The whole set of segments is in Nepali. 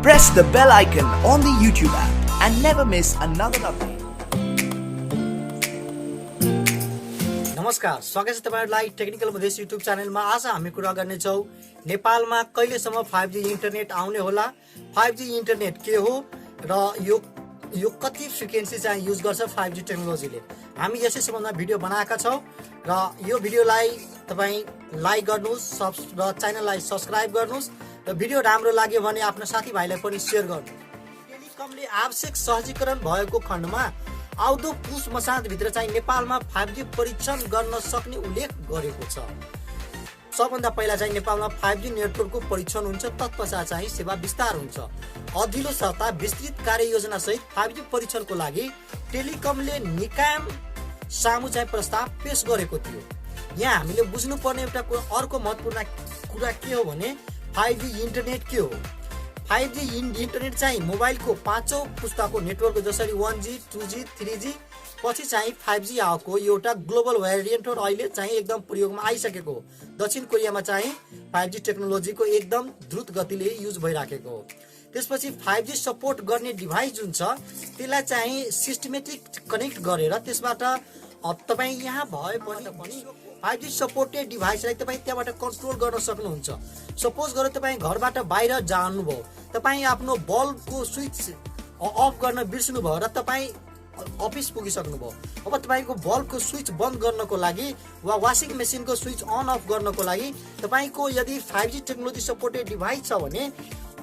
Press the bell icon on the YouTube app and never miss another update. नमस्कार, स्वागत छ तपाईहरुलाई टेक्निकल मधेस युट्युब च्यानलमा। आज हामी कुरा गर्ने छौं नेपालमा कहिलेसम्म 5G इन्टरनेट आउने होला, 5G इन्टरनेट के हो र यो कति फ्रिक्वेन्सी चाहिँ युज गर्छ 5G टेक्नोलोजीले। हामी यसै सम्बन्धमा भिडियो बनाएका छौं र यो भिडियोलाई तपाई लाइक गर्नुस् र च्यानललाई सब्स्क्राइब गर्नुस् र भिडियो राम्रो लाग्यो भने आफ्नो साथीभाइलाई पनि शेयर गर्नुस्। टेलिकमले आवश्यक सहजीकरण भएको खण्डमा आउँदो पुस मसान्तभित्र चाहिँ नेपालमा 5G परीक्षण गर्न सक्ने उल्लेख गरेको छ। सबभन्दा पहिला चाहिँ नेपालमा 5G नेटवर्कको परीक्षण हुन्छ, तत्पश्चात चाहिँ सेवा विस्तार हुन्छ। अधिल्लो सत्ता विस्तृत कार्ययोजना सहित 5G परीक्षणको लागि टेलिकमले निकाय सामु चाहिँ प्रस्ताव पेश गरेको थियो। यहाँ हामीले बुझ्नुपर्ने एउटा अर्को महत्त्वपूर्ण कुरा के हो भने 5G इन्टरनेट के हो। 5G इन्टरनेट चाहिँ मोबाइलको पाँचौं पुस्ताको नेटवर्क, जसरी 1G, 2G, 3G पछि चाहिँ 5G आएको एउटा ग्लोबल भेरिएन्ट हो। अहिले चाहिँ एकदम प्रयोगमा आइसकेको हो। दक्षिण कोरियामा चाहिँ 5G टेक्नोलोजीको एकदम द्रुत गतिले युज भइराखेको हो। त्यसपछि 5G सपोर्ट गर्ने डिभाइस जुन छ त्यसलाई चाहिँ सिस्टमेटिक कनेक्ट गरेर त्यसबाट तपाई यहाँ भए पनि 5G सपोर्टेड डिभाइसलाई तपाई त्यहाँबाट कन्ट्रोल गर्न सक्नुहुन्छ। सपोज गरे तपाई घरबाट बाहिर जानुभयो, तपाई आफ्नो बल्बको स्विच अफ गर्न बिर्सनु भयो र तपाई अफिस पुगिसक्नु भयो। अब तपाईको बल्बको स्विच बन्द गर्नको लागि वा वाशिङ मेसिनको स्विच अन अफ गर्नको लागि तपाईको यदि 5G टेक्नोलोजी सपोर्टेड डिभाइस छ भने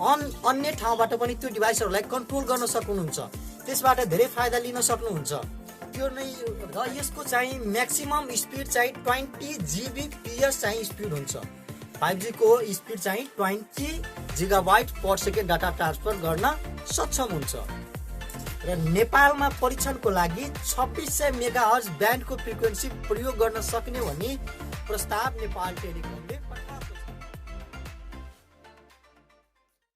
अन्य ठाउँबाट पनि त्यो डिभाइसहरुलाई कन्ट्रोल गर्न सक्नुहुन्छ। त्यसबाट धेरै फाइदा लिन सक्नुहुन्छ। त्यो नै र यसको चाहिँ म्याक्सिमम स्पिड चाहिँ 20 Gbps चाहिँ स्पिड हुन्छ। 5G को स्पिड चाहिँ 20 GB per second data transfer गर्न सक्षम हुन्छ। र नेपालमा परीक्षणको लागि 2600 मेगाहर्ज ब्यान्डको फ्रिक्वेन्सी प्रयोग गर्न सक्ने भनी प्रस्ताव नेपाल टेलिकमले